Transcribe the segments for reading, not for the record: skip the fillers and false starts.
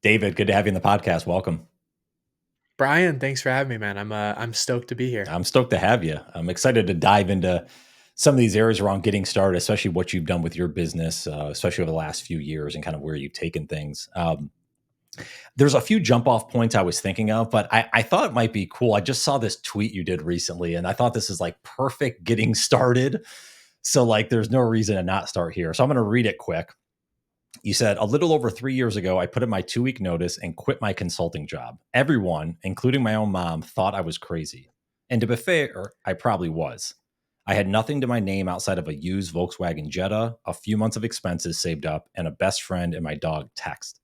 David, good to have you in the podcast. Welcome. Brian, thanks for having me, man. I'm stoked to be here. I'm stoked to have you. I'm excited to dive into some of these areas around getting started, especially what you've done with your business, especially over the last few years and kind of where you've taken things. There's a few jump off points I was thinking of, but I thought it might be cool. I just saw this tweet you did recently, and I thought this is like perfect getting started. So, like, there's no reason to not start here. So, I'm going to read it quick. You said, a little over 3 years ago, I put in my 2 week notice and quit my consulting job. Everyone, including my own mom, thought I was crazy. And to be fair, I probably was. I had nothing to my name outside of a used Volkswagen Jetta, a few months of expenses saved up, and a best friend and my dog Text.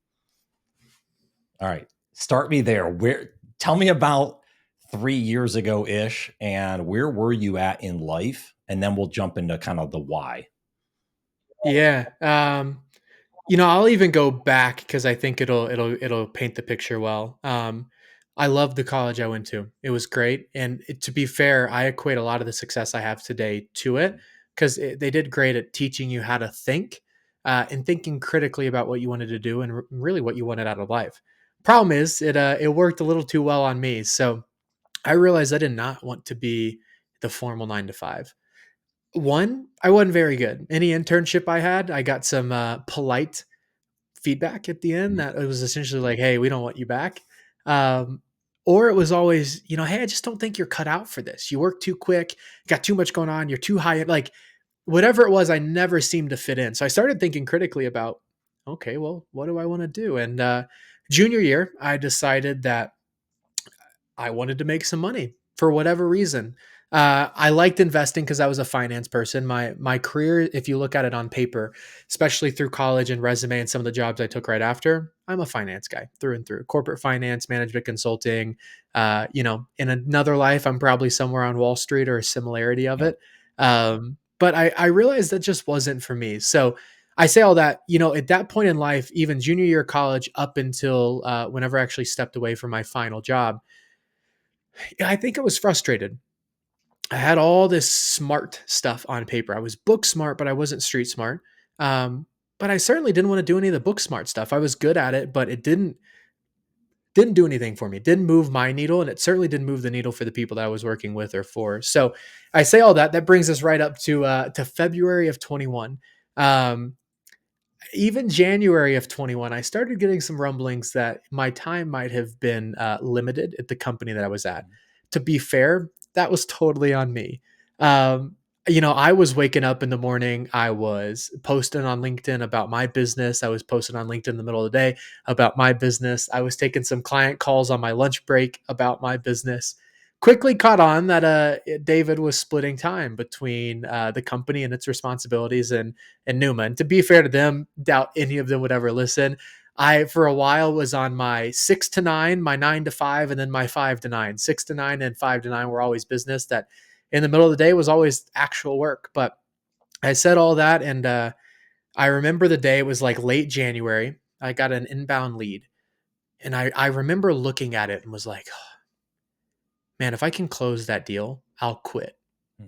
All right, start me there. Tell me about 3 years ago ish, and where were you at in life? And then we'll jump into kind of the why. Yeah. I'll even go back because I think it'll paint the picture well. I love the college I went to. It was great, and to be fair, I equate a lot of the success I have today to it because they did great at teaching you how to think and thinking critically about what you wanted to do and really what you wanted out of life. Problem is, it worked a little too well on me, so I realized I did not want to be the formal 9 to 5. One, I wasn't very good. Any internship I had, I got some polite feedback at the end that it was essentially like, "Hey, we don't want you back." Um, or it was always, "Hey, I just don't think you're cut out for this. You work too quick, got too much going on, you're too high." Like whatever it was, I never seemed to fit in. So I started thinking critically about, okay, well, what do I want to do? And junior year, I decided that I wanted to make some money for whatever reason. I liked investing because I was a finance person. My career, if you look at it on paper, especially through college and resume and some of the jobs I took right after, I'm a finance guy through and through. Corporate finance, management consulting. In another life, I'm probably somewhere on Wall Street or a similarity of Yeah. it. But I realized that just wasn't for me. So I say all that, at that point in life, even junior year of college, up until whenever I actually stepped away from my final job, I think I was frustrated. I had all this smart stuff on paper. I was book smart, but I wasn't street smart. Um, but I certainly didn't want to do any of the book smart stuff. I was good at it, but it didn't do anything for me. It didn't move my needle, and it certainly didn't move the needle for the people that I was working with or for. So I say all that. That brings us right up to February of 21. Um, Even January of 21, I started getting some rumblings that my time might have been limited at the company that I was at. To be fair, that was totally on me. Um, I was waking up in the morning. I was posting on LinkedIn about my business. I was posting on LinkedIn in the middle of the day about my business. I was taking some client calls on my lunch break about my business. Quickly caught on that David was splitting time between the company and its responsibilities and Pneuma. And to be fair to them, doubt any of them would ever listen. I, for a while, was on my 6 to 9, my 9 to 5, and then my 5 to 9. 6 to 9 and 5 to 9 were always business. That in the middle of the day was always actual work. But I said all that, and I remember the day, it was like late January. I got an inbound lead, and I remember looking at it and was like, oh, man, if I can close that deal, I'll quit. Hmm.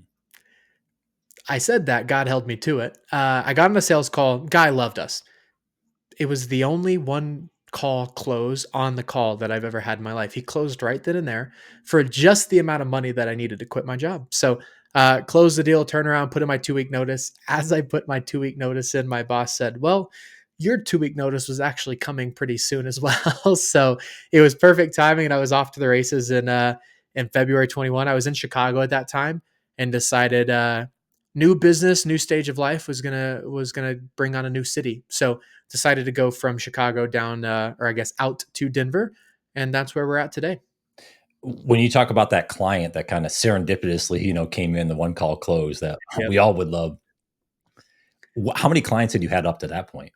I said that. God held me to it. I got on a sales call. Guy loved us. It was the only one call close on the call that I've ever had in my life. He closed right then and there for just the amount of money that I needed to quit my job. So closed the deal, turn around, put in my 2 week notice. As I put my 2 week notice in, my boss said, "Well, your 2 week notice was actually coming pretty soon as well." So it was perfect timing, and I was off to the races in February 21. I was in Chicago at that time and decided new business, new stage of life was gonna bring on a new city. So decided to go from Chicago down, or I guess out to Denver, and that's where we're at today. When you talk about that client that kind of serendipitously, came in, the one call closed that Yep. we all would love. How many clients had you had up to that point?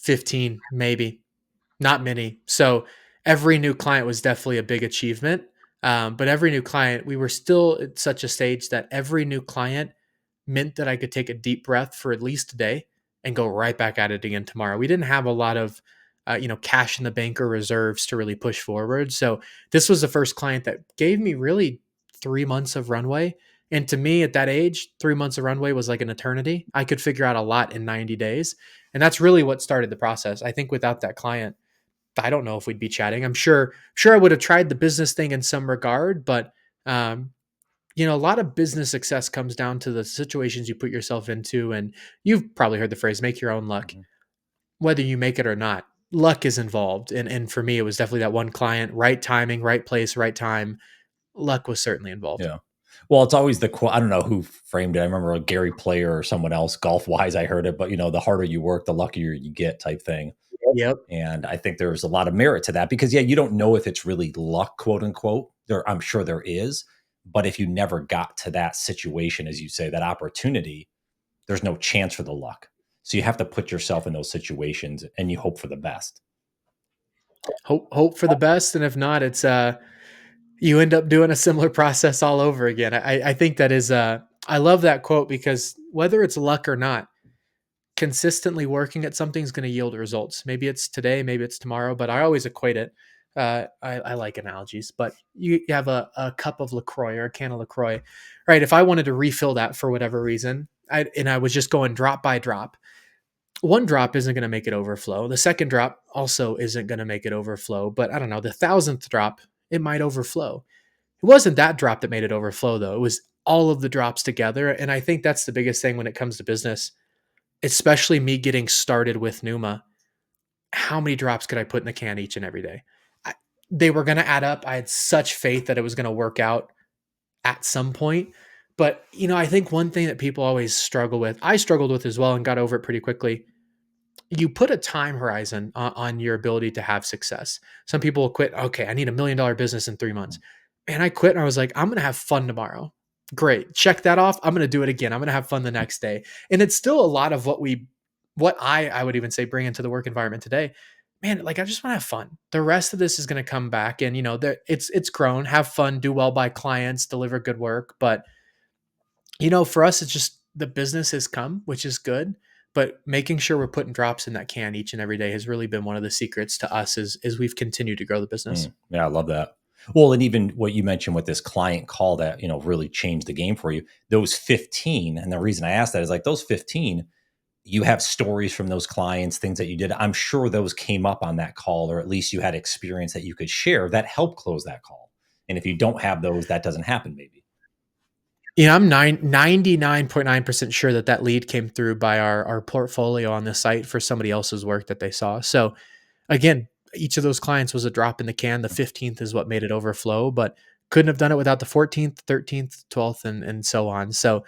15, maybe, not many. So every new client was definitely a big achievement. But every new client, we were still at such a stage that every new client meant that I could take a deep breath for at least a day and go right back at it again tomorrow. We didn't have a lot of, cash in the bank or reserves to really push forward. So this was the first client that gave me really 3 months of runway. And to me, at that age, 3 months of runway was like an eternity. I could figure out a lot in 90 days. And that's really what started the process. I think without that client, I don't know if we'd be chatting. I'm sure I would have tried the business thing in some regard, but um, a lot of business success comes down to the situations you put yourself into. And you've probably heard the phrase, make your own luck. Mhm. Whether you make it or not, luck is involved. And for me, it was definitely that one client, right timing, right place, right time. Luck was certainly involved. Yeah. Well, it's always the quote. I don't know who framed it. I remember a Gary Player or someone else, golf wise, I heard it, but the harder you work, the luckier you get type thing. Yep. And I think there's a lot of merit to that because, yeah, you don't know if it's really luck, quote unquote. I'm sure there is. But if you never got to that situation, as you say, that opportunity, there's no chance for the luck. So you have to put yourself in those situations and you hope for the best. Hope for the best. And if not, it's you end up doing a similar process all over again. I think that is I love that quote because whether it's luck or not, consistently working at something is going to yield results. Maybe it's today, maybe it's tomorrow, but I always equate it. I like analogies, but you have a cup of LaCroix or a can of LaCroix, right? If I wanted to refill that for whatever reason, I was just going drop by drop, one drop isn't going to make it overflow. The second drop also isn't going to make it overflow. But I don't know, the thousandth drop, it might overflow. It wasn't that drop that made it overflow, though. It was all of the drops together. And I think that's the biggest thing when it comes to business, especially me getting started with Pneuma. How many drops could I put in the can each and every day? I, they were going to add up. I had such faith that it was going to work out at some point. But, I think one thing that people always struggle with, I struggled with as well and got over it pretty quickly. You put a time horizon on your ability to have success. Some people will quit. Okay, I need $1 million business in 3 months. And I quit and I was like, I'm going to have fun tomorrow. Great. Check that off. I'm going to do it again. I'm going to have fun the next day. And it's still a lot of what I would even say bring into the work environment today. Man, like I just want to have fun. The rest of this is going to come back and it's grown. Have fun, do well by clients, deliver good work, but for us, it's just the business has come, which is good. But making sure we're putting drops in that can each and every day has really been one of the secrets to us as we've continued to grow the business. Yeah, I love that. Well, and even what you mentioned with this client call that, really changed the game for you, those 15. And the reason I asked that is like those 15, you have stories from those clients, things that you did. I'm sure those came up on that call, or at least you had experience that you could share that helped close that call. And if you don't have those, that doesn't happen, maybe. I'm 99.9% sure that lead came through by our portfolio on the site for somebody else's work that they saw. So again, each of those clients was a drop in the can. The 15th is what made it overflow, but couldn't have done it without the 14th, 13th, 12th, and so on. So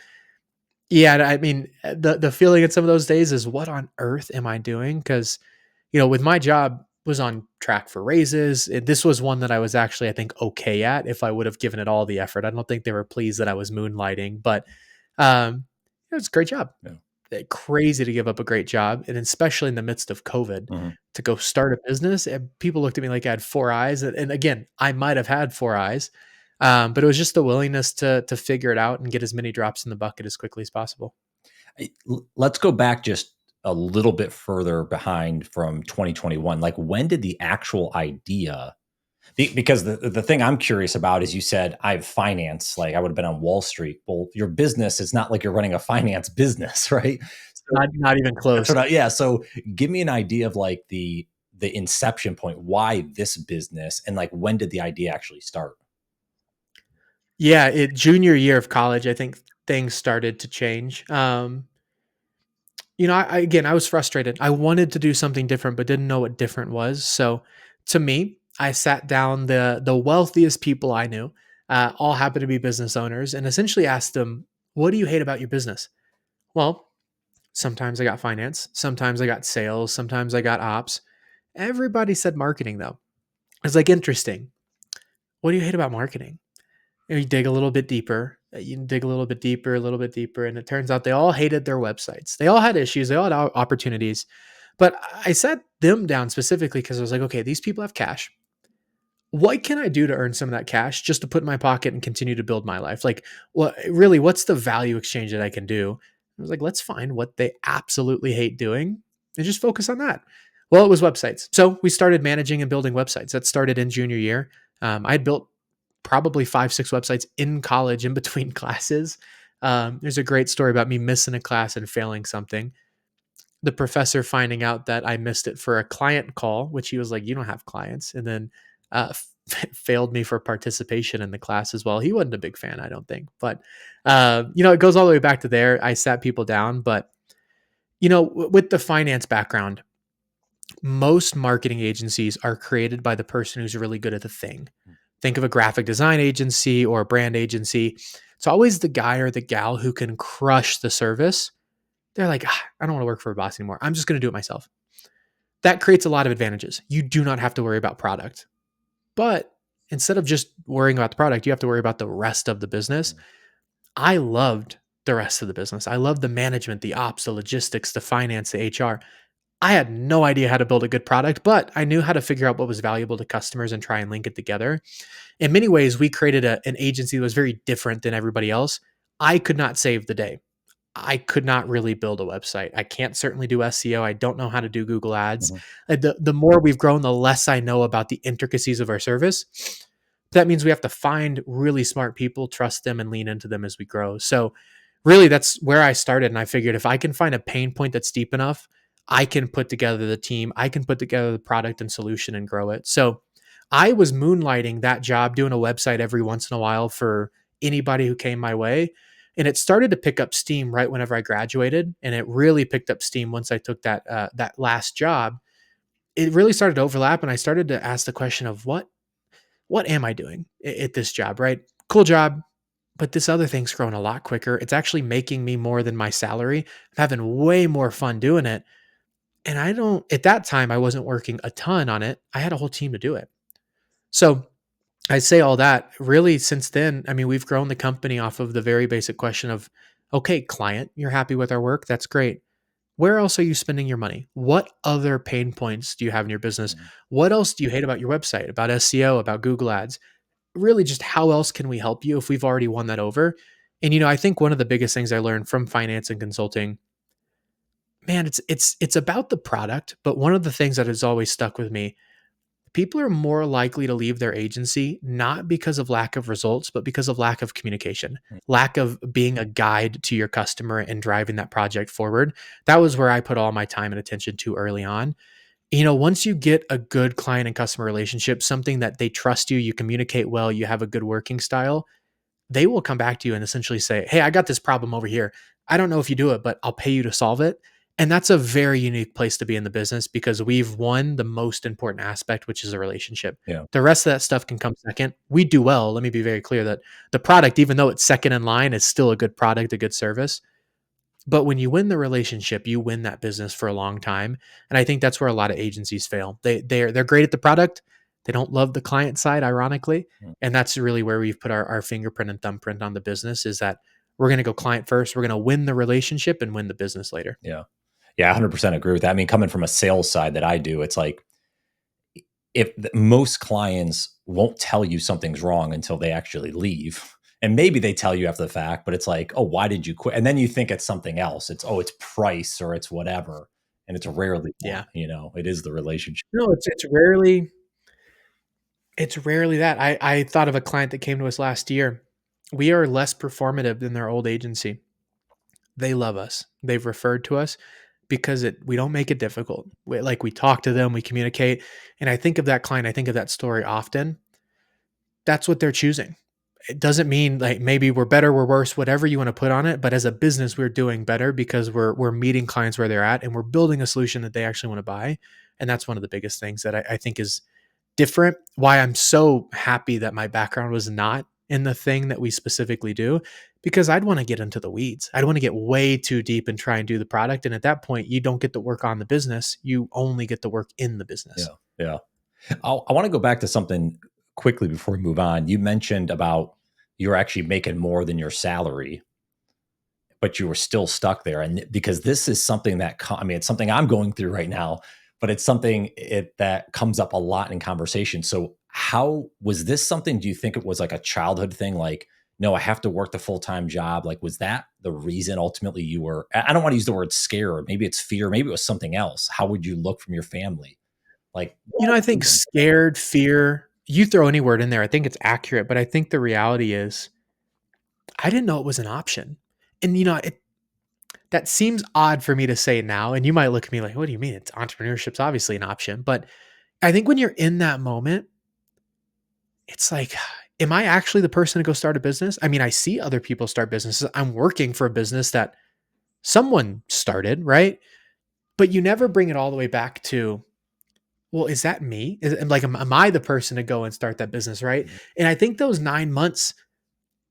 yeah, I mean, the feeling in some of those days is what on earth am I doing? Because with my job was on track for raises. This was one that I was actually, I think, okay at if I would have given it all the effort. I don't think they were pleased that I was moonlighting, but it was a great job. Yeah. Crazy to give up a great job, and especially in the midst of COVID, Mhm. to go start a business. And people looked at me like I had four eyes, and again, I might have had four eyes, but it was just the willingness to figure it out and get as many drops in the bucket as quickly as possible. Let's go back just a little bit further behind from 2021. Like, when did the actual idea? Because the thing I'm curious about is you said I have finance, like I would have been on Wall Street. Well, your business is not like you're running a finance business, right? So Not even that's close. what yeah. So give me an idea of like the inception point. Why this business, and like when did the idea actually start? Yeah, junior year of college, I think things started to change. Again, I was frustrated. I wanted to do something different, but didn't know what different was. So, to me, I sat down the wealthiest people I knew, all happened to be business owners, and essentially asked them, "What do you hate about your business?" Well, sometimes I got finance, sometimes I got sales, sometimes I got ops. Everybody said marketing, though. It's like interesting. What do you hate about marketing? And you dig a little bit deeper, you dig a little bit deeper, a little bit deeper, and it turns out they all hated their websites. They all had issues, they all had opportunities. But I sat them down specifically because I was like, okay, these people have cash. What can I do to earn some of that cash just to put in my pocket and continue to build my life? Like, what really, what's the value exchange that I can do? I was like, let's find what they absolutely hate doing and just focus on that. Well, it was websites. So we started managing and building websites. That started in junior year. I had built probably 5, 6 websites in college in between classes. There's a great story about me missing a class and failing something. The professor finding out that I missed it for a client call, which he was like, "You don't have clients," and then failed me for participation in the class as well. He wasn't a big fan, I don't think, but it goes all the way back to there. I sat people down, but with the finance background, most marketing agencies are created by the person who's really good at the thing. Think of a graphic design agency or a brand agency. It's always the guy or the gal who can crush the service. They're like, I don't want to work for a boss anymore. I'm just going to do it myself. That creates a lot of advantages. You do not have to worry about product. But instead of just worrying about the product, you have to worry about the rest of the business. I loved the rest of the business. I loved the management, the ops, the logistics, the finance, the HR. I had no idea how to build a good product, but I knew how to figure out what was valuable to customers and try and link it together. In many ways, we created an agency that was very different than everybody else. I could not save the day. I could not really build a website. I can't certainly do SEO. I don't know how to do Google Ads. Mm-hmm. The more we've grown, the less I know about the intricacies of our service. That means we have to find really smart people, trust them, and lean into them as we grow. So, really, that's where I started. And I figured if I can find a pain point that's deep enough, I can put together the team, I can put together the product and solution and grow it. So, I was moonlighting that job, doing a website every once in a while for anybody who came my way. And it started to pick up steam right whenever I graduated, and it really picked up steam once I took that last job. It really started to overlap, and I started to ask the question of what am I doing at this job? Right, cool job, but this other thing's growing a lot quicker. It's actually making me more than my salary. I'm having way more fun doing it, and I don't. At that time, I wasn't working a ton on it. I had a whole team to do it. So I say all that really since then. I mean, we've grown the company off of the very basic question of, okay, client, you're happy with our work. That's great. Where else are you spending your money? What other pain points do you have in your business? Mm-hmm. What else do you hate about your website, about SEO, about Google Ads? Really, just how else can we help you if we've already won that over? And I think one of the biggest things I learned from finance and consulting, man, it's about the product, but one of the things that has always stuck with me, people are more likely to leave their agency not because of lack of results, but because of lack of communication, lack of being a guide to your customer and driving that project forward. That was where I put all my time and attention to early on. Once you get a good client and customer relationship, something that they trust you, you communicate well, you have a good working style, they will come back to you and essentially say, "Hey, I got this problem over here. I don't know if you do it, but I'll pay you to solve it." And that's a very unique place to be in the business because we've won the most important aspect, which is a relationship. Yeah. The rest of that stuff can come second. We do well. Let me be very clear that the product, even though it's second in line, is still a good product, a good service. But when you win the relationship, you win that business for a long time. And I think that's where a lot of agencies fail. They're great at the product. They don't love the client side, ironically. And that's really where we've put our fingerprint and thumbprint on the business is that we're going to go client first. We're going to win the relationship and win the business later. Yeah. Yeah. 100% agree with that. I mean, coming from a sales side that I do, it's like if most clients won't tell you something's wrong until they actually leave. And maybe they tell you after the fact, but it's like, oh, why did you quit? And then you think it's something else. It's, oh, it's price or it's whatever. And it's rarely Yeah. that, it is the relationship. No, it's rarely that. I thought of a client that came to us last year. We are less performative than their old agency. They love us. They've referred to us because we don't make it difficult. We talk to them, we communicate. And I think of that client, I think of that story often. That's what they're choosing. It doesn't mean like maybe we're better, we're worse, whatever you want to put on it. But as a business, we're doing better because we're meeting clients where they're at and we're building a solution that they actually want to buy. And that's one of the biggest things that I think is different. Why I'm so happy that my background was not in the thing that we specifically do, because I'd want to get into the weeds. I'd want to get way too deep and try and do the product. And at that point, you don't get to work on the business. You only get to work in the business. Yeah. Yeah. I want to go back to something quickly before we move on. You mentioned about you're actually making more than your salary, but you were still stuck there. And because this is something that, it's something I'm going through right now, but it's something that comes up a lot in conversation. So how was this something, do you think it was like a childhood thing? Like, no, I have to work the full-time job. Like, was that the reason ultimately you were, I don't want to use the word scare, maybe it's fear, maybe it was something else. How would you look from your family? Like, I think scared, fear, you throw any word in there, I think it's accurate, but I think the reality is I didn't know it was an option. And that seems odd for me to say now, and you might look at me like, "What do you mean? It's entrepreneurship's obviously an option." But I think when you're in that moment, it's like, am I actually the person to go start a business? I mean, I see other people start businesses. I'm working for a business that someone started, right? But you never bring it all the way back to, well, is that me? Am I the person to go and start that business, right? Mhm. And I think those 9 months,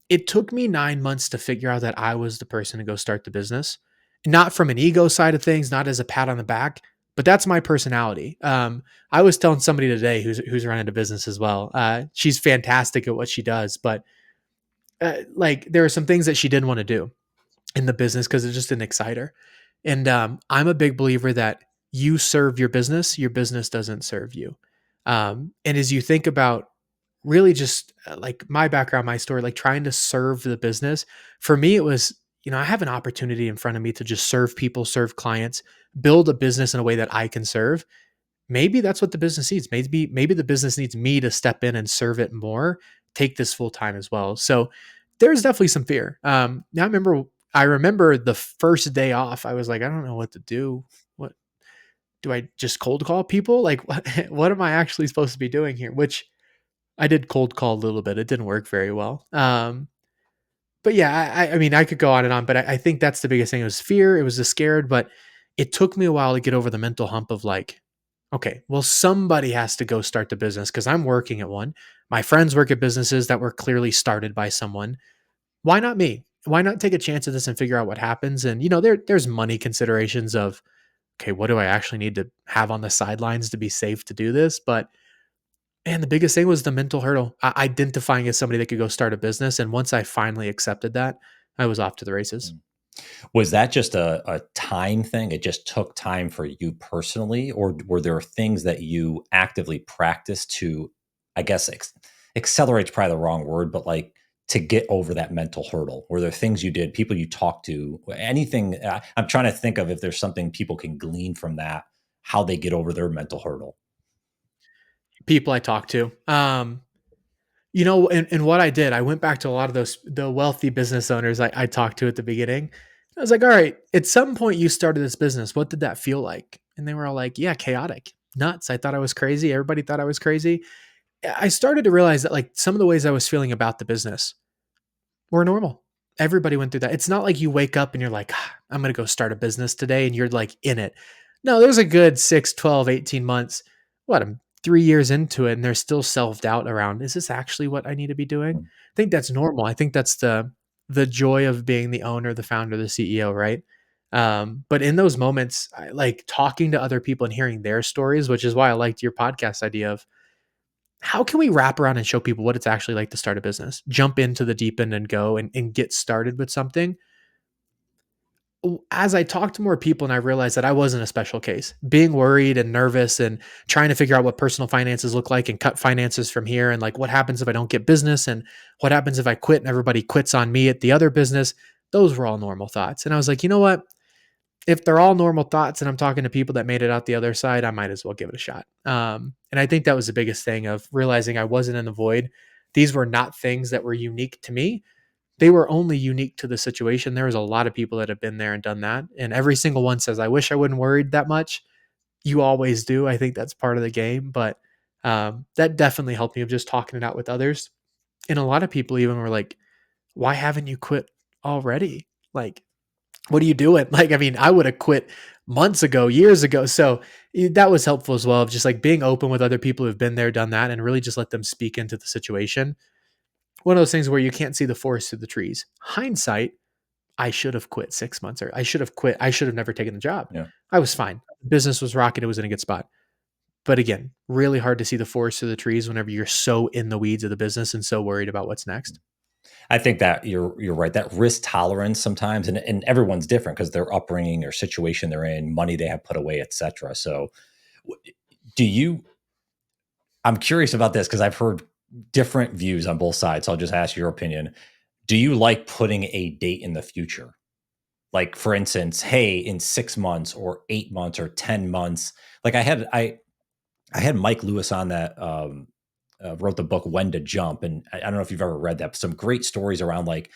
it took me 9 months to figure out that I was the person to go start the business. Not from an ego side of things, not as a pat on the back, but that's my personality. I was telling somebody today who's running a business as well. She's fantastic at what she does, but like there are some things that she didn't want to do in the business because it just didn't excite her. And I'm a big believer that you serve your business doesn't serve you. And as you think about really just like my background, my story, like trying to serve the business, for me, it was, I have an opportunity in front of me to just serve people, serve clients, build a business in a way that I can serve. Maybe that's what the business needs. Maybe the business needs me to step in and serve it more, take this full time as well. So there's definitely some fear. Now I remember the first day off, I was like, I don't know what to do. What do I just cold call people? Like what am I actually supposed to be doing here? Which I did cold call a little bit. It didn't work very well. But yeah, I mean, I could go on and on, but I think that's the biggest thing. It was fear. It was the scared, but it took me a while to get over the mental hump of like, okay, well, somebody has to go start the business because I'm working at one. My friends work at businesses that were clearly started by someone. Why not me? Why not take a chance at this and figure out what happens? And there's money considerations of, okay, what do I actually need to have on the sidelines to be safe to do this? But and the biggest thing was the mental hurdle, identifying as somebody that could go start a business. And once I finally accepted that, I was off to the races. Mm. Was that just a time thing? It just took time for you personally, or were there things that you actively practiced to, I guess, accelerate's probably the wrong word, but like to get over that mental hurdle? Were there things you did, people you talked to, anything? I'm trying to think of if there's something people can glean from that, how they get over their mental hurdle. People I talked to. And what I did, I went back to a lot of the wealthy business owners I talked to at the beginning. I was like, all right, at some point you started this business. What did that feel like? And they were all like, yeah, chaotic, nuts. I thought I was crazy. Everybody thought I was crazy. I started to realize that like some of the ways I was feeling about the business were normal. Everybody went through that. It's not like you wake up and you're like, I'm going to go start a business today and you're like in it. No, there's a good 6, 12, 18 months. What, I'm 3 years into it and there's still self doubt around, is this actually what I need to be doing? Mm. I think that's normal. I think that's the joy of being the owner, the founder, the CEO, right? But in those moments, I like talking to other people and hearing their stories, which is why I liked your podcast idea of how can we wrap around and show people what it's actually like to start a business, jump into the deep end and go and get started with something. As I talked to more people and I realized that I wasn't a special case, being worried and nervous and trying to figure out what personal finances look like and cut finances from here. And like, what happens if I don't get business? And what happens if I quit and everybody quits on me at the other business? Those were all normal thoughts. And I was like, you know what? If they're all normal thoughts and I'm talking to people that made it out the other side, I might as well give it a shot. And I think that was the biggest thing of realizing I wasn't in the void. These were not things that were unique to me. They were only unique to the situation. There was a lot of people that have been there and done that. And every single one says, I wish I wouldn't worried that much. You always do. I think that's part of the game. But that definitely helped me of just talking it out with others. And a lot of people even were like, why haven't you quit already? Like, what are you doing? Like, I mean, I would have quit months ago, years ago. So that was helpful as well of just like being open with other people who've been there, done that, and really just let them speak into the situation. One of those things where you can't see the forest through the trees. Hindsight, I should have quit 6 months or I should have quit. I should have never taken the job. Yeah. I was fine. Business was rocking. It was in a good spot. But again, really hard to see the forest through the trees whenever you're so in the weeds of the business and so worried about what's next. I think that you're right. That risk tolerance sometimes, and everyone's different because their upbringing or situation they're in, money they have put away, etc. So, do you? I'm curious about this because I've heard different views on both sides. So I'll just ask your opinion. Do you like putting a date in the future? Like, for instance, hey, in 6 months or 8 months or 10 months. Like I had Mike Lewis on that wrote the book When to Jump, and I don't know if you've ever read that. But some great stories around like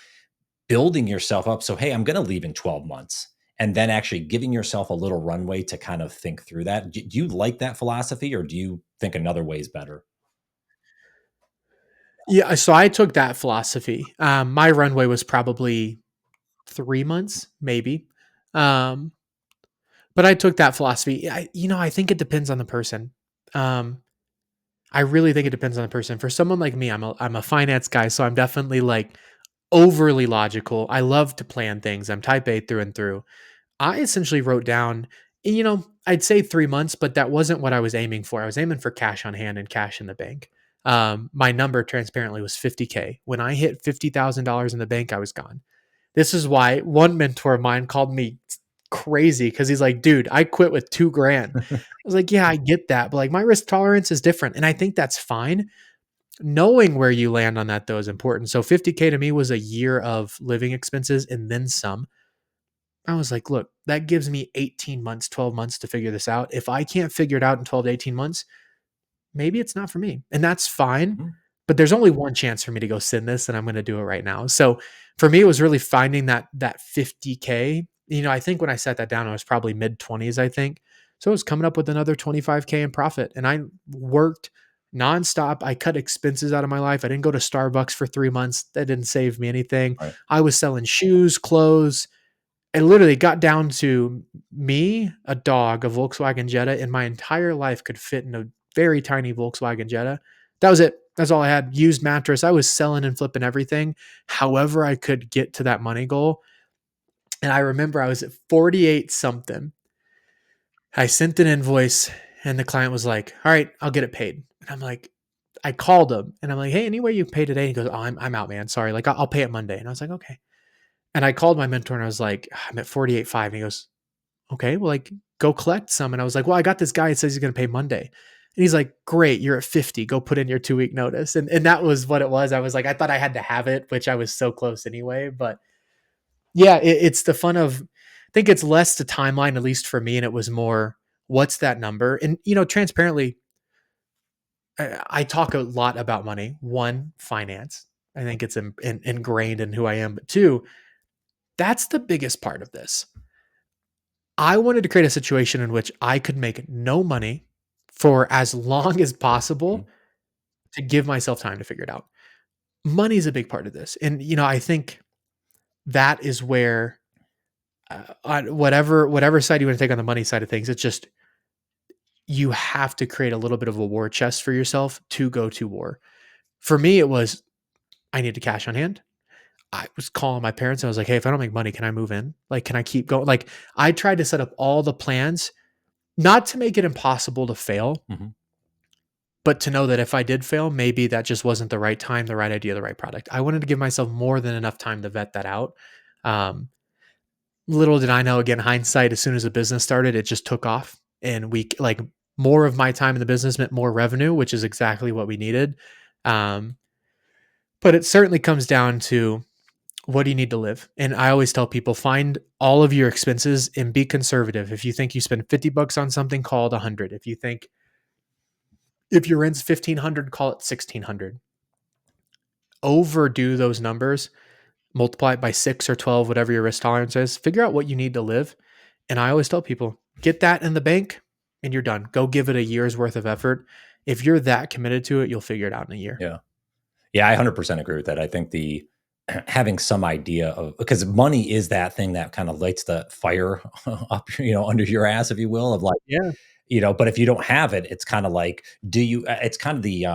building yourself up. So hey, I'm going to leave in 12 months, and then actually giving yourself a little runway to kind of think through that. Do you like that philosophy, or do you think another way is better? Yeah, so I took that philosophy. My runway was probably 3 months, maybe. Um, but I took that philosophy. I think it depends on the person. Um, I really think it depends on the person. For someone like me, I'm a finance guy, so I'm definitely like overly logical. I love to plan things. I'm type A through and through. I essentially wrote down, I'd say 3 months, but that wasn't what I was aiming for. I was aiming for cash on hand and cash in the bank. My number transparently was 50K. When I hit $50,000 in the bank, I was gone. This is why one mentor of mine called me crazy because he's like, dude, I quit with 2 grand. I was like, yeah, I get that. But like my risk tolerance is different. And I think that's fine. Knowing where you land on that though is important. So 50K to me was a year of living expenses and then some. I was like, look, that gives me 18 months, 12 months to figure this out. If I can't figure it out in 12 to 18 months, maybe it's not for me. And that's fine. Mhm. But there's only one chance for me to go sin this, and I'm going to do it right now. So for me, it was really finding that 50K. I think when I set that down, I was probably mid 20s, I think. So I was coming up with another 25K in profit. And I worked nonstop. I cut expenses out of my life. I didn't go to Starbucks for 3 months. That didn't save me anything. Right. I was selling shoes, clothes, it literally got down to me, a dog, a Volkswagen Jetta, and my entire life could fit in a very tiny Volkswagen Jetta. That was it. That's all I had. Used mattress. I was selling and flipping everything. However, I could get to that money goal. And I remember I was at 48 something. I sent an invoice and the client was like, all right, I'll get it paid. And I'm like, I called him and I'm like, hey, any way you pay today? And he goes, oh, I'm out, man. Sorry. Like, I'll pay it Monday. And I was like, okay. And I called my mentor and I was like, I'm at 48.5. And he goes, okay, well, like go collect some. And I was like, well, I got this guy that says he's going to pay Monday. And he's like, great, you're at 50. Go put in your 2 week notice. And that was what it was. I was like, I thought I had to have it, which I was so close anyway. But yeah, it's the fun of, I think it's less the timeline, at least for me. And it was more, what's that number? And, transparently, I talk a lot about money. One, finance. I think it's ingrained in who I am. But two, that's the biggest part of this. I wanted to create a situation in which I could make no money for as long as Mhm. possible to give myself time to figure it out. Money is a big part of this. And, I think that is where, on whatever side you want to take on the money side of things, it's just you have to create a little bit of a war chest for yourself to go to war. For me, it was I need to cash on hand. I was calling my parents and I was like, hey, if I don't make money, can I move in? Like, can I keep going? Like, I tried to set up all the plans, not to make it impossible to fail, Mhm. but to know that if I did fail, maybe that just wasn't the right time, the right idea, the right product. I wanted to give myself more than enough time to vet that out. Um, Little did I know, again, hindsight, as soon as the business started, it just took off. And like more of my time in the business meant more revenue, which is exactly what we needed. Um, but it certainly comes down to what do you need to live? And I always tell people find all of your expenses and be conservative. If you think you spend 50 bucks on something, call it 100. If your rent's 1,500, call it 1,600. Overdo those numbers, multiply it by 6 or 12, whatever your risk tolerance is, figure out what you need to live. And I always tell people, get that in the bank and you're done. Go give it a year's worth of effort. If you're that committed to it, you'll figure it out in a year. Yeah. Yeah, I 100% agree with that. I think the having some idea of, because money is that thing that kind of lights the fire up, under your ass, if you will, of like, Yeah. but if you don't have it, it's kind of like, do you, it's kind of the,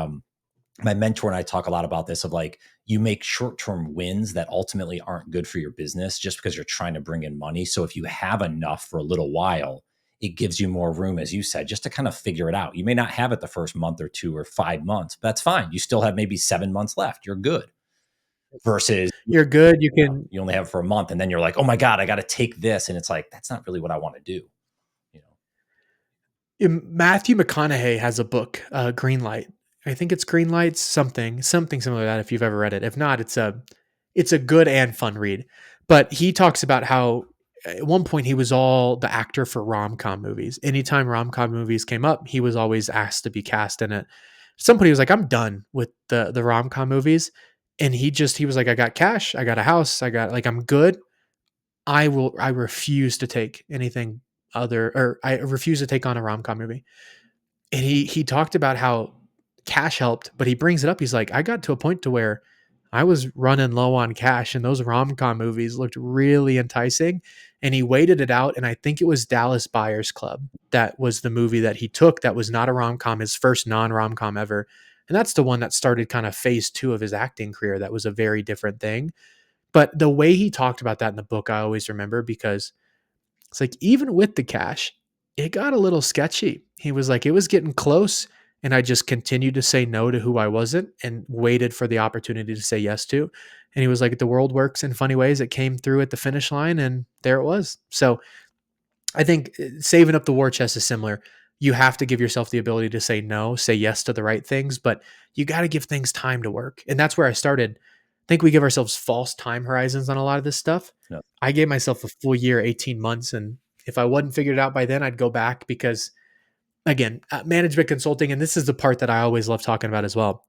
my mentor and I talk a lot about this of like, you make short-term wins that ultimately aren't good for your business just because you're trying to bring in money. So if you have enough for a little while, it gives you more room, as you said, just to kind of figure it out. You may not have it the first month or 2 or 5 months, but that's fine. You still have maybe 7 months left. You're good. Versus, You're good. You can you only have it for a month and then you're like, oh my God, I got to take this. And it's like, that's not really what I want to do. You know? Matthew McConaughey has a book, Green Light. I think it's Green Lights, something similar to that. If you've ever read it, if not, it's a good and fun read. But he talks about how at one point he was all the actor for rom com movies. Anytime rom com movies came up, he was always asked to be cast in it. Somebody was like, I'm done with the rom com movies. And he was like, I got cash, I got a house, I got like, I'm good. I refuse to take anything other, or I refuse to take on a rom com movie. And he talked about how cash helped, but he brings it up. He's like, I got to a point to where I was running low on cash, and those rom com movies looked really enticing. And he waited it out, and I think it was Dallas Buyers Club that was the movie that he took. That was not a rom com, his first non rom com ever, and that's the one that started kind of phase two of his acting career. That was a very different thing. But the way he talked about that in the book, I always remember because it's like, even with the cash, it got a little sketchy. He was like, it was getting close. And I just continued to say no to who I wasn't and waited for the opportunity to say yes to. And he was like, the world works in funny ways. It came through at the finish line, and there it was. So I think saving up the war chest is similar. You have to give yourself the ability to say no, say yes to the right things, but you got to give things time to work. And that's where I started. I think we give ourselves false time horizons on a lot of this stuff. Yeah. I gave myself a full year, 18 months. And if I wasn't figured it out by then, I'd go back because, again, management consulting, and this is the part that I always love talking about as well.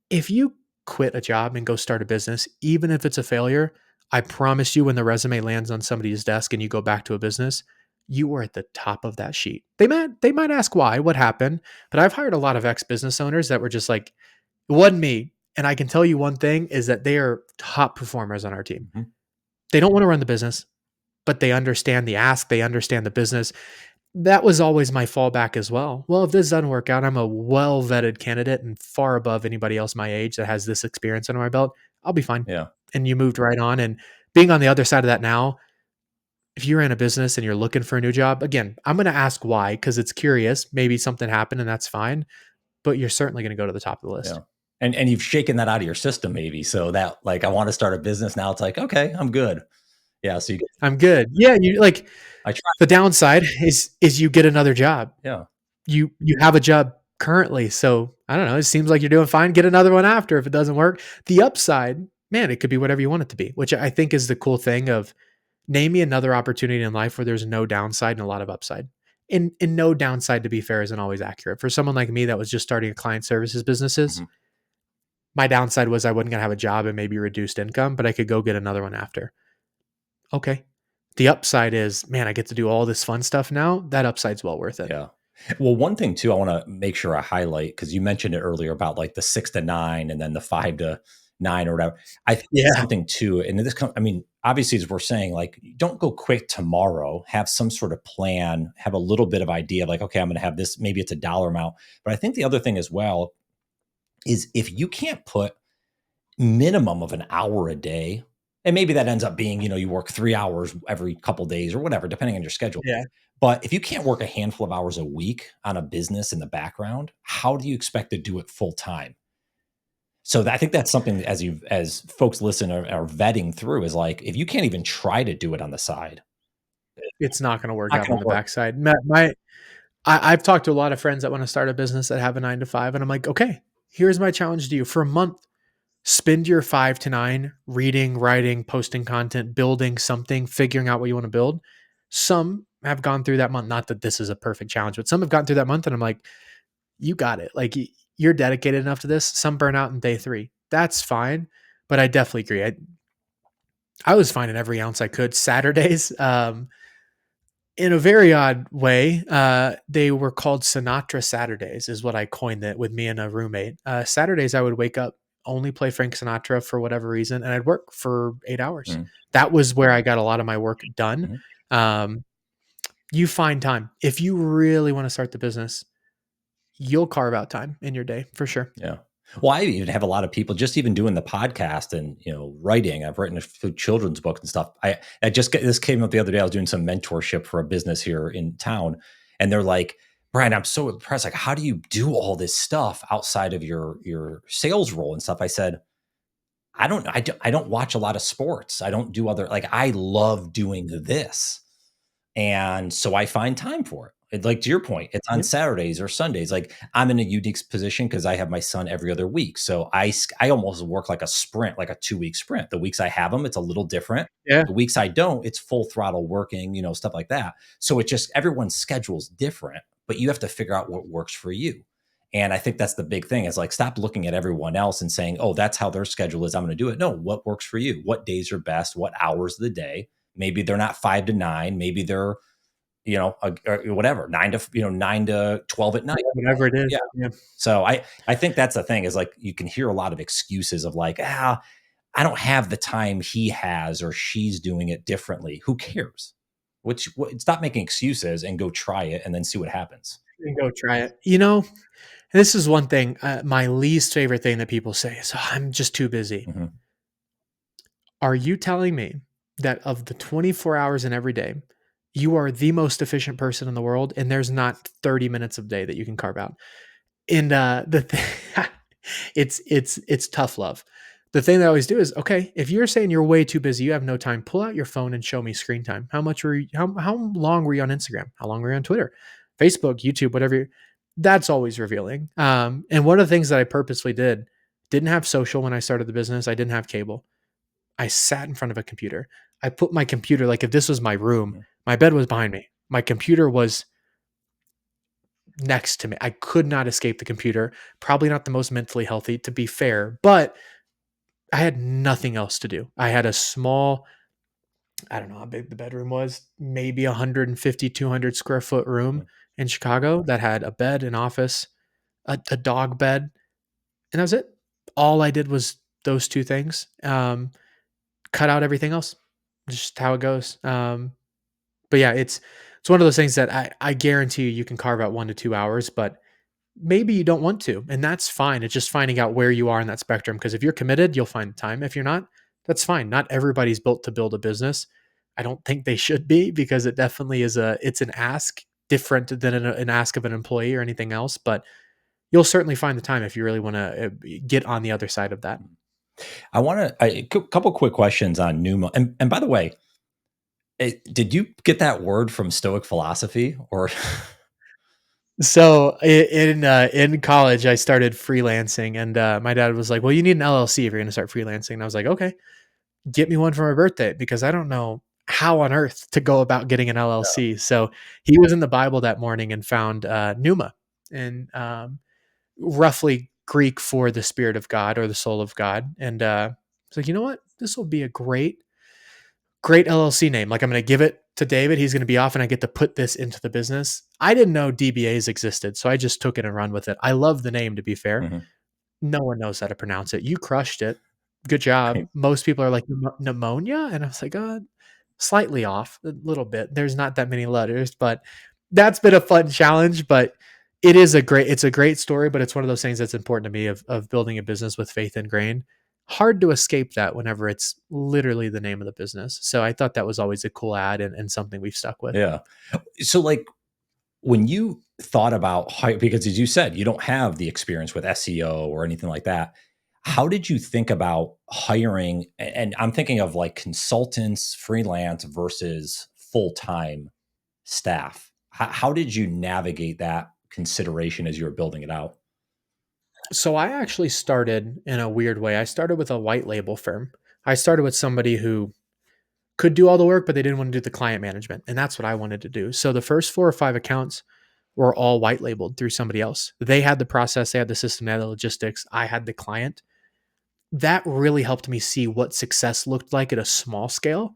If you quit a job and go start a business, even if it's a failure, I promise you, when the resume lands on somebody's desk and you go back to a business, you were at the top of that sheet. They might ask why, what happened, but I've hired a lot of ex business owners that were just like, it wasn't me. And I can tell you one thing is that they are top performers on our team. Mhm. They don't want to run the business, but they understand the ask, they understand the business. That was always my fallback as well. Well, if this doesn't work out, I'm a well vetted candidate and far above anybody else my age that has this experience under my belt. I'll be fine. Yeah. And you moved right on. And being on the other side of that now, if you're in a business and you're looking for a new job, again, I'm going to ask why because it's curious. Maybe something happened and that's fine, but you're certainly going to go to the top of the Yeah. list. And you've shaken that out of your system maybe. So that, like, I want to start a business now. It's like, okay, I'm good. Yeah. So you get, I'm good. Yeah, you like I try. the downside is you get another job. Yeah. You have a job currently, so I don't know, it seems like you're doing fine, get another one after if it doesn't work. The upside, man, it could be whatever you want it to be, which I think is the cool thing of name me another opportunity in life where there's no downside and a lot of upside. And no downside, to be fair, isn't always accurate. For someone like me that was just starting a client services businesses, Mhm. my downside was I wasn't gonna have a job and maybe reduced income, but I could go get another one after. Okay. The upside is, man, I get to do all this fun stuff now. That upside's well worth it. Yeah. Well, one thing too, I want to make sure I highlight because you mentioned it earlier about like the 6 to 9 and then the 5 to 9 or whatever. I think Yeah. something too, and I mean, obviously, as we're saying, like, don't go quick tomorrow. Have some sort of plan. Have a little bit of idea, like, okay, I'm going to have this. Maybe it's a dollar amount. But I think the other thing as well is if you can't put minimum of an hour a day, and maybe that ends up being, you work 3 hours every couple days or whatever, depending on your schedule. Yeah. But if you can't work a handful of hours a week on a business in the background, how do you expect to do it full time? So I think that's something as folks listen are vetting through is like, if you can't even try to do it on the side, It's not going to work not out going on to the work. backside. I've talked to a lot of friends that want to start a business that have a 9 to 5, and I'm like, okay, here's my challenge to you for a month. Spend your 5 to 9 reading, writing, posting content, building something, figuring out what you want to build. Some have gone through that month. Not that this is a perfect challenge, but some have gone through that month, and I'm like, you got it. Like you're dedicated enough to this. Some burn out in day 3. That's fine. But I definitely agree. I was finding every ounce I could. Saturdays, in a very odd way, they were called Sinatra Saturdays, is what I coined it with me and a roommate. Saturdays, I would wake up, only play Frank Sinatra for whatever reason, and I'd work for 8 hours. Mhm, That was where I got a lot of my work done. mhm. Um, you find time. If you really want to start the business, you'll carve out time in your day for sure. Yeah. Well, I even have a lot of people just even doing the podcast and writing. I've written a few children's books and stuff. This came up the other day. I was doing some mentorship for a business here in town, and they're like, "Brian, I'm so impressed. Like, how do you do all this stuff outside of your sales role and stuff?" I said, I don't watch a lot of sports. I don't do other, like, I love doing this. And so I find time for it. Like, to your point, it's on Yeah. Saturdays or Sundays. Like, I'm in a unique position because I have my son every other week. So I almost work like a sprint, like a 2 week sprint. The weeks I have them, it's a little different. Yeah. The weeks I don't, it's full throttle working, stuff like that. So it just, everyone's schedule's different, but you have to figure out what works for you. And I think that's the big thing is like, stop looking at everyone else and saying, oh, that's how their schedule is, I'm going to do it. No, what works for you? What days are best? What hours of the day? Maybe they're not 5 to 9. Maybe they're, whatever, 9 to 12 at night. Yeah, whatever it is. Yeah. Yeah. So I think that's the thing is like, you can hear a lot of excuses of like, I don't have the time he has or she's doing it differently. Who cares? Stop making excuses and go try it and then see what happens. And go try it. This is one thing, my least favorite thing that people say is, "Oh, I'm just too busy." Mhm. Are you telling me that of the 24 hours in every day, you are the most efficient person in the world and there's not 30 minutes of day that you can carve out? And, the thing it's tough love. The thing that I always do is, okay, if you're saying you're way too busy, you have no time, pull out your phone and show me screen time. How long were you on Instagram? How long were you on Twitter, Facebook, YouTube, whatever? That's always revealing. And one of the things that I purposely didn't have social when I started the business. I didn't have cable. I sat in front of a computer. I put my computer, like if this was my room, Mhm. my bed was behind me. My computer was next to me. I could not escape the computer. Probably not the most mentally healthy, to be fair, but I had nothing else to do. I had a small, I don't know how big the bedroom was, maybe 150, 200 square foot room Mhm. in Chicago that had a bed, an office, a dog bed, and that was it. All I did was those two things. Cut out everything else. Just how it goes. But yeah, it's one of those things that I guarantee you can carve out 1 to 2 hours, but maybe you don't want to, and that's fine. It's just finding out where you are in that spectrum. Because if you're committed, you'll find the time. If you're not, that's fine. Not everybody's built to build a business. I don't think they should be because it definitely is it's an ask different than an ask of an employee or anything else. But you'll certainly find the time if you really want to get on the other side of that. I want to a couple quick questions on Numa. And by the way, did you get that word from Stoic philosophy or? So in college, I started freelancing, and my dad was like, "Well, you need an LLC if you're going to start freelancing." And I was like, "Okay, get me one for my birthday," because I don't know how on earth to go about getting an LLC. So he was in the Bible that morning and found pneuma, and roughly Greek for the spirit of God or the soul of God. And it's like, you know what, this will be a great LLC name. Like I'm going to give it to David. He's going to be off, and I get to put this into the business. I didn't know DBAs existed, so I just took it and run with it. I love the name, to be fair. Mhm. No one knows how to pronounce it. You crushed it. Good job. Right. Most people are like pneumonia, and I was like, slightly off a little bit. There's not that many letters, but that's been a fun challenge. But it's a great story. But it's one of those things that's important to me of building a business with faith ingrained. Hard to escape that whenever it's literally the name of the business. So I thought that was always a cool ad and something we've stuck with. Yeah. So like when you thought about because as you said, you don't have the experience with SEO or anything like that. How did you think about hiring? And I'm thinking of like consultants, freelance versus full-time staff. How did you navigate that consideration as you were building it out? So I actually started in a weird way. I started with a white label firm. I started with somebody who could do all the work, but they didn't want to do the client management. And that's what I wanted to do. So the first 4 or 5 accounts were all white labeled through somebody else. They had the process, they had the system, they had the logistics. I had the client. That really helped me see what success looked like at a small scale.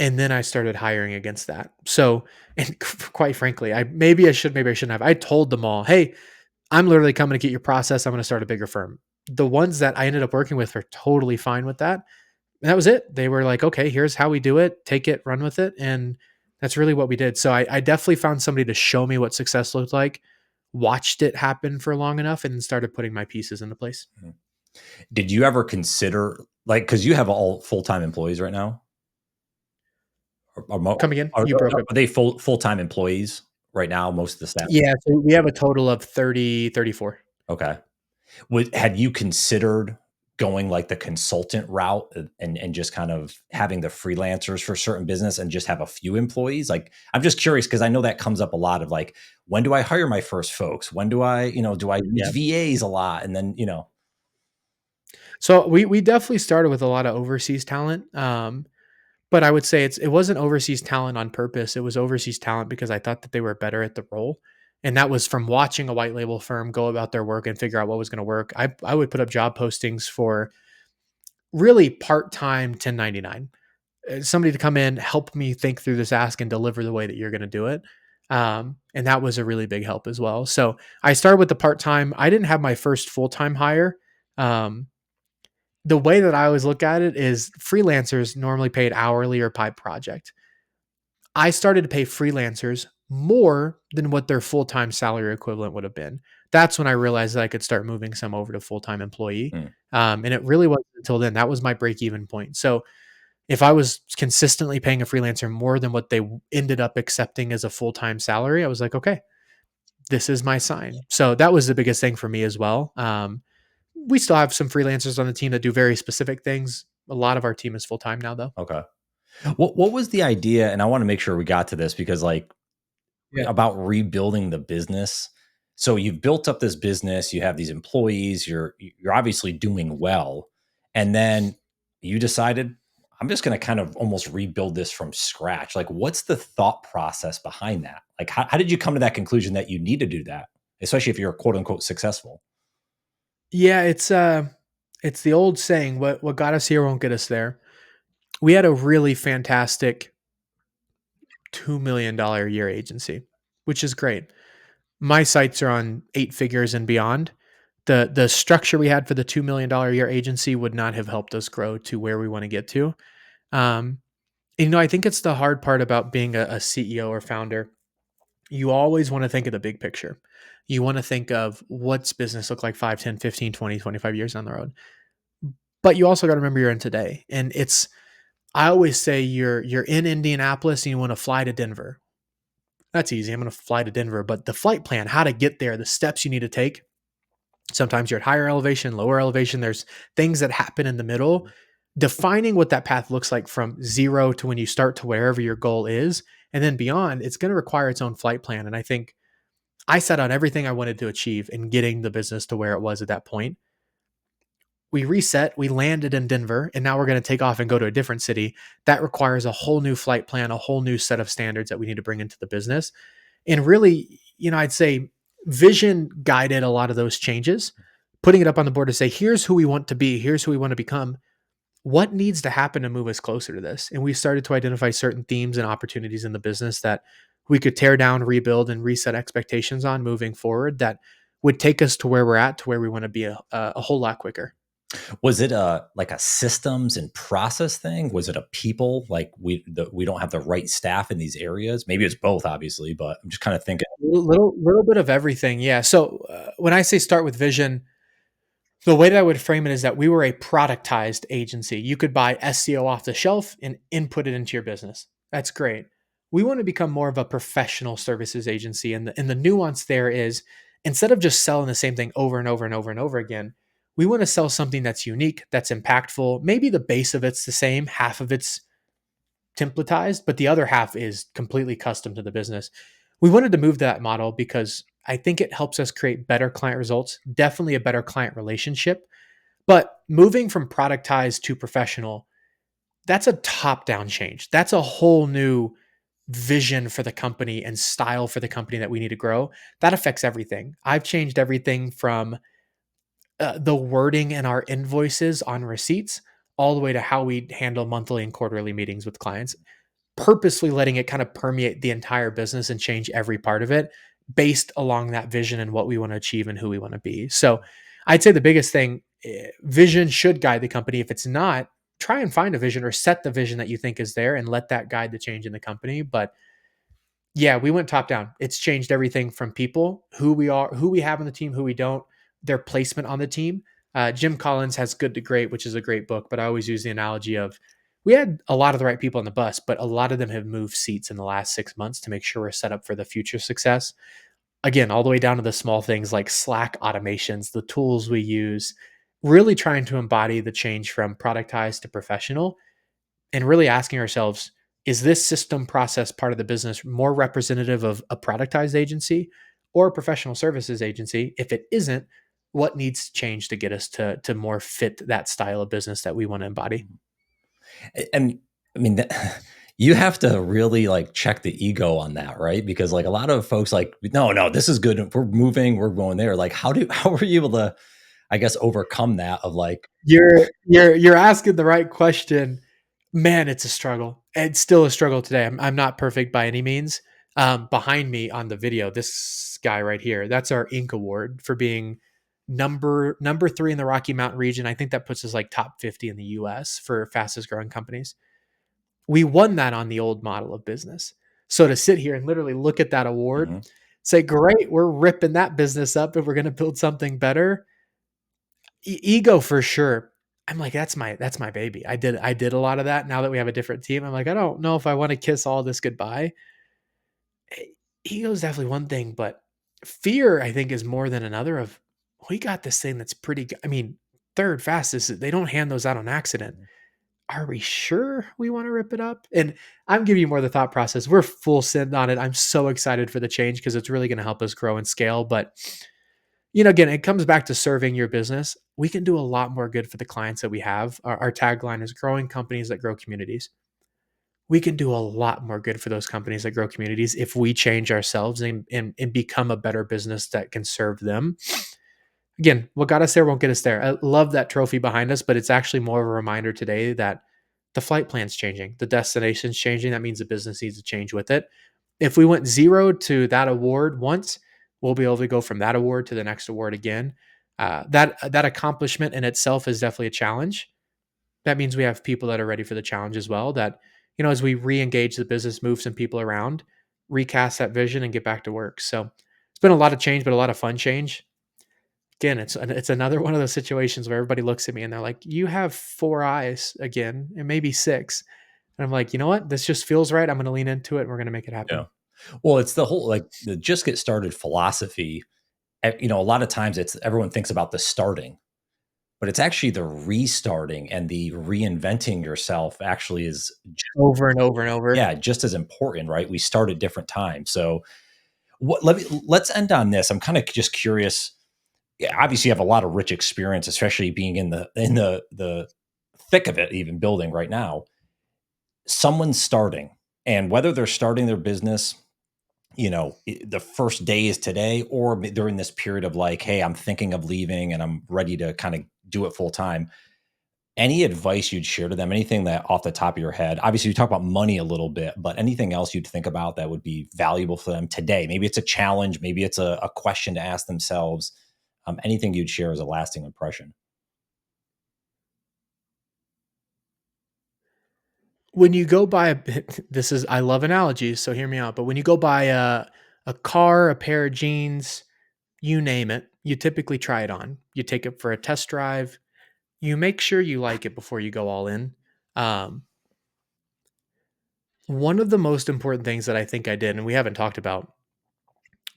And then I started hiring against that. So, and quite frankly, maybe I should, maybe I shouldn't have. I told them all, hey, I'm literally coming to get your process. I'm going to start a bigger firm. The ones that I ended up working with are totally fine with that. And that was it. They were like, okay, here's how we do it. Take it, run with it. And that's really what we did. So I definitely found somebody to show me what success looked like, watched it happen for long enough, and started putting my pieces into place. Mhm. Did you ever consider like because you have all full-time employees right now? Are, mo- Come again? are, You broke up. are they full-time employees right now? Most of the staff. Yeah. So we have a total of 30, 34. Okay. Had you considered going like the consultant route and just kind of having the freelancers for certain business and just have a few employees? Like, I'm just curious because I know that comes up a lot of like, when do I hire my first folks? When do do I use Yeah. VAs a lot? And then, So we definitely started with a lot of overseas talent. But I would say it wasn't overseas talent on purpose. It was overseas talent because I thought that they were better at the role. And that was from watching a white label firm go about their work and figure out what was going to work. I would put up job postings for really part-time 1099, somebody to come in, help me think through this ask and deliver the way that you're going to do it. And that was a really big help as well. So I started with the part-time. I didn't have my first full-time hire. Um, the way that I always look at it is freelancers normally paid hourly or by project. I started to pay freelancers more than what their full-time salary equivalent would have been. That's when I realized that I could start moving some over to full-time employee. Hmm. And it really wasn't until then. That was my break-even point. So if I was consistently paying a freelancer more than what they ended up accepting as a full-time salary, I was like, okay, this is my sign. So that was the biggest thing for me as well. We still have some freelancers on the team that do very specific things. A lot of our team is full-time now, though. Okay. What was the idea? And I want to make sure we got to this because like Yeah. about rebuilding the business. So you've built up this business, you have these employees, you're obviously doing well. And then you decided I'm just going to kind of almost rebuild this from scratch. Like what's the thought process behind that? Like how did you come to that conclusion that you need to do that, especially if you're quote unquote successful? Yeah, it's the old saying, what got us here won't get us there. We had a really fantastic $2 million a year agency, which is great. My sights are on 8 figures and beyond. The structure we had for the $2 million a year agency would not have helped us grow to where we want to get to. Um, I think it's the hard part about being a CEO or founder. You always want to think of the big picture. You want to think of what's business look like 5, 10, 15, 20, 25 years down the road. But you also got to remember you're in today. And I always say you're in Indianapolis and you want to fly to Denver. That's easy. I'm going to fly to Denver, but the flight plan, how to get there, the steps you need to take. Sometimes you're at higher elevation, lower elevation. There's things that happen in the middle. Defining what that path looks like from zero to when you start to wherever your goal is, and then beyond, it's going to require its own flight plan. And I think I set out everything I wanted to achieve in getting the business to where it was at that point. We reset, we landed in Denver, and now we're going to take off and go to a different city. That requires a whole new flight plan, a whole new set of standards that we need to bring into the business. And really, I'd say vision guided a lot of those changes, putting it up on the board to say, here's who we want to be, here's who we want to become. What needs to happen to move us closer to this? And we started to identify certain themes and opportunities in the business that we could tear down, rebuild, and reset expectations on moving forward that would take us to where we're at, to where we want to be a whole lot quicker. Was it a like a systems and process thing? Was it a people like we don't have the right staff in these areas? Maybe it's both, obviously, but I'm just kind of thinking. Little bit of everything, yeah. So when I say start with vision, the way that I would frame it is that we were a productized agency. You could buy SEO off the shelf and input it into your business. That's great. We want to become more of a professional services agency. And the nuance there is instead of just selling the same thing over and over and over and over again, we want to sell something that's unique, that's impactful. Maybe the base of it's the same, half of it's templatized, but the other half is completely custom to the business. We wanted to move that model because I think it helps us create better client results, definitely a better client relationship. But moving from productized to professional, that's a top down change. That's a whole new vision for the company and style for the company that we need to grow. That affects everything. I've changed everything from the wording in our invoices on receipts all the way to how we handle monthly and quarterly meetings with clients, purposely letting it kind of permeate the entire business and change every part of it based along that vision and what we want to achieve and who we want to be. So I'd say the biggest thing, vision should guide the company. If it's not, try and find a vision or set the vision that you think is there and let that guide the change in the company. But yeah, we went top down. It's changed everything from people, who we are, who we have on the team, who we don't, their placement on the team. Jim Collins has Good to Great, which is a great book, but I always use the analogy of we had a lot of the right people on the bus, but a lot of them have moved seats in the last 6 months to make sure we're set up for the future success. Again, all the way down to the small things like Slack automations, the tools we use, really trying to embody the change from productized to professional and really asking ourselves, is this system process part of the business more representative of a productized agency or a professional services agency? If it isn't, what needs to change to get us to more fit that style of business that we want to embody? And I mean, that, You have to really like check the ego on that, right? Because like a lot of folks like, no, no, this is good. We're moving, we're going there. Like, how were you able to, I guess, overcome that of like, You're asking the right question. Man, it's a struggle. It's still a struggle today. I'm not perfect by any means. Behind me on the video, this guy right here, that's our Inc. award for being number 3 in the Rocky Mountain region. I think that puts us like top 50 in the US for fastest growing companies. We won that on the old model of business. So to sit here and literally look at that award, mhm, say, great, we're ripping that business up and we're going to build something better. Ego for sure. I'm like, that's my baby. I did a lot of that. Now that we have a different team, I'm like, I don't know if I want to kiss all this goodbye. Ego is definitely one thing, but fear, I think, is more than another. Of we got this thing that's pretty. I mean, third fastest. They don't hand those out on accident. mhm, Are we sure we want to rip it up? And I'm giving you more of the thought process. We're full send on it. I'm so excited for the change because it's really going to help us grow and scale. But again, it comes back to serving your business. We can do a lot more good for the clients that we have. Our tagline is growing companies that grow communities. We can do a lot more good for those companies that grow communities if we change ourselves and become a better business that can serve them. Again, what got us there won't get us there. I love that trophy behind us, but it's actually more of a reminder today that the flight plan's changing, the destination's changing. That means the business needs to change with it. If we went 0 to that award once, we'll be able to go from that award to the next award again. That accomplishment in itself is definitely a challenge. That means we have people that are ready for the challenge as well. That as we re-engage the business, move some people around, recast that vision, and get back to work. So it's been a lot of change, but a lot of fun change. Again, it's another one of those situations where everybody looks at me and they're like, "You have 4 eyes again, and maybe 6." And I'm like, "You know what? This just feels right. I'm going to lean into it and we're going to make it yeah. happen." Well, it's the whole like the just get started philosophy. A lot of times it's everyone thinks about the starting, but it's actually the restarting and the reinventing yourself actually is Over and over and over. yeah, just as important, right? We start at different times. So let's end on this. I'm kind of just curious. Yeah, obviously you have a lot of rich experience, especially being in the thick of it, even building right now. Someone's starting, and whether they're starting their business, the first day is today, or during this period of like, hey, I'm thinking of leaving and I'm ready to kind of do it full time. Any advice you'd share to them? Anything that off the top of your head? Obviously, you talk about money a little bit, but anything else you'd think about that would be valuable for them today? Maybe it's a challenge, maybe it's a question to ask themselves. Anything you'd share as a lasting impression? When you go buy a this is I love analogies, so hear me out, but when you go buy a car, a pair of jeans, you name it, you typically try it on. You take it for a test drive. You make sure you like it before you go all in. Um, One of the most important things that I think I did, and we haven't talked about,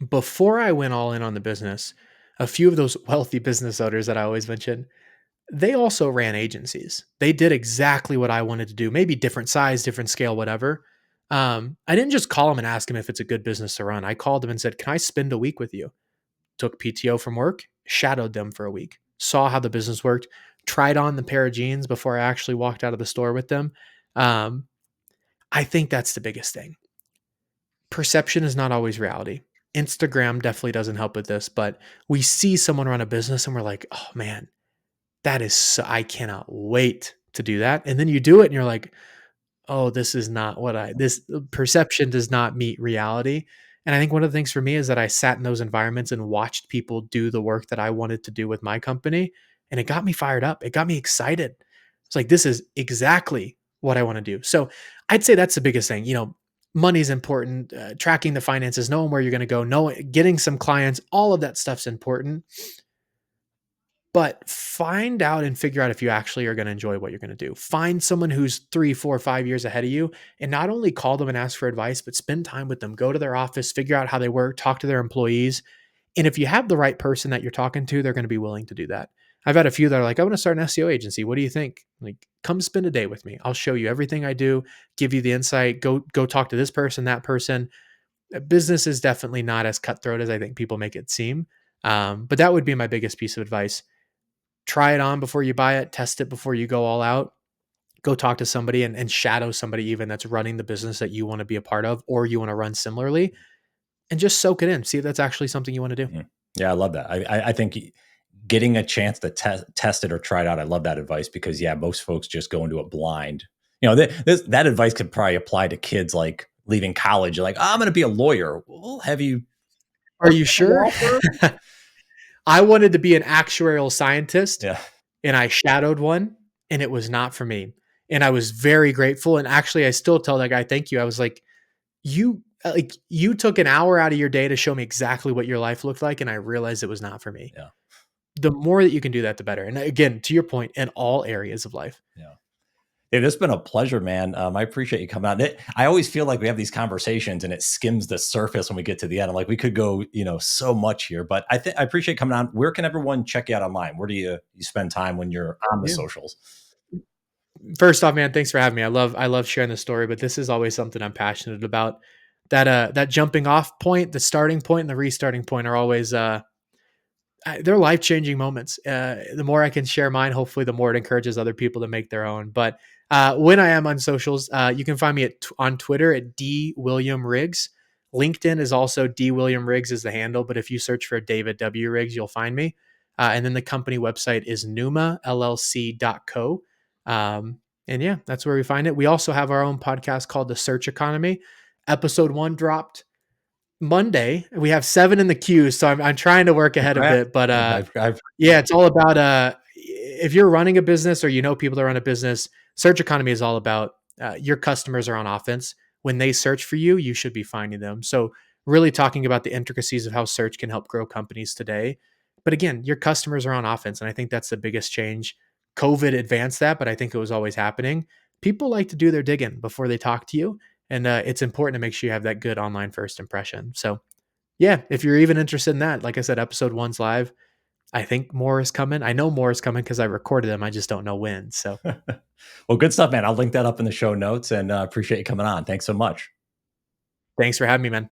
before I went all in on the business, a few of those wealthy business owners that I always mention, they also ran agencies. They did exactly what I wanted to do, maybe different size, different scale, whatever. I didn't just call them and ask them if it's a good business to run. I called them and said, "Can I spend a week with you?" Took PTO from work, shadowed them for a week, saw how the business worked, tried on the pair of jeans before I actually walked out of the store with them. Um, I think that's the biggest thing. Perception is not always reality. Instagram definitely doesn't help with this, but we see someone run a business and we're like, "Oh man, that is so, I cannot wait to do that." And then you do it and you're like, "Oh, this is not what this perception does not meet reality." And I think one of the things for me is that I sat in those environments and watched people do the work that I wanted to do with my company, and it got me fired up. It got me excited. It's like this is exactly what I want to do. So I'd say that's the biggest thing. Money's important. Tracking the finances, knowing where you're going to go, knowing getting some clients, all of that stuff's important. But find out and figure out if you actually are going to enjoy what you're going to do. Find someone who's 3, 4, 5 years ahead of you and not only call them and ask for advice, but spend time with them. Go to their office, figure out how they work, talk to their employees. And if you have the right person that you're talking to, they're going to be willing to do that. I've had a few that are like, "I want to start an SEO agency. What do you think?" Like, come spend a day with me. I'll show you everything I do, give you the insight. Go talk to this person, that person. Business is definitely not as cutthroat as I think people make it seem. But that would be my biggest piece of advice. Try it on before you buy it, test it before you go all out. go talk to somebody and shadow somebody even that's running the business that you want to be a part of or you want to run similarly, and just soak it in. See if that's actually something you want to do. Mhm. Yeah, I love that. I think getting a chance to test it or try it out, I love that advice because yeah, most folks just go into it blind. You know, that advice could probably apply to kids like leaving college. You're like, oh, I'm going to be a lawyer. Well, have you Are worked you at a sure? law firm? I wanted to be an actuarial scientist Yeah, and I shadowed one and it was not for me. And I was very grateful. And actually, I still tell that guy, thank you. I was like, you took an hour out of your day to show me exactly what your life looked like. And I realized it was not for me. yeah, The more that you can do that, the better. And again, to your point, in all areas of life. yeah. Hey, this has been a pleasure, man. I appreciate you coming on. I always feel like we have these conversations and it skims the surface when we get to the end. I'm like, we could go, so much here, but I appreciate coming on. Where can everyone check you out online? Where do you spend time when you're on the Yeah. socials? First off, man, thanks for having me. I love sharing the story, but this is always something I'm passionate about. That jumping off point, the starting point, and the restarting point are always they're life changing moments. The more I can share mine, hopefully, the more it encourages other people to make their own. But when I am on socials, you can find me on Twitter at D William Riggs. LinkedIn is also D William Riggs is the handle, but if you search for David W Riggs, you'll find me. And then the company website is pneumallc.co. And yeah, that's where we find it. We also have our own podcast called The Search Economy. Episode 1 dropped Monday. We have 7 in the queue, so I'm trying to work ahead a Congrats. bit. But I've yeah, it's all about if you're running a business or you know people that run a business, search economy is all about your customers are on offense. When they search for you, you should be finding them. So really talking about the intricacies of how search can help grow companies today. But again, your customers are on offense, and I think that's the biggest change. COVID advanced that, but I think it was always happening. People like to do their digging before they talk to you, and it's important to make sure you have that good online first impression. So yeah, if you're even interested in that, like I said, episode 1's live. I think more is coming. I know more is coming because I recorded them. I just don't know when. So well, good stuff, man. I'll link that up in the show notes and appreciate you coming on. Thanks so much. thanks for having me, man.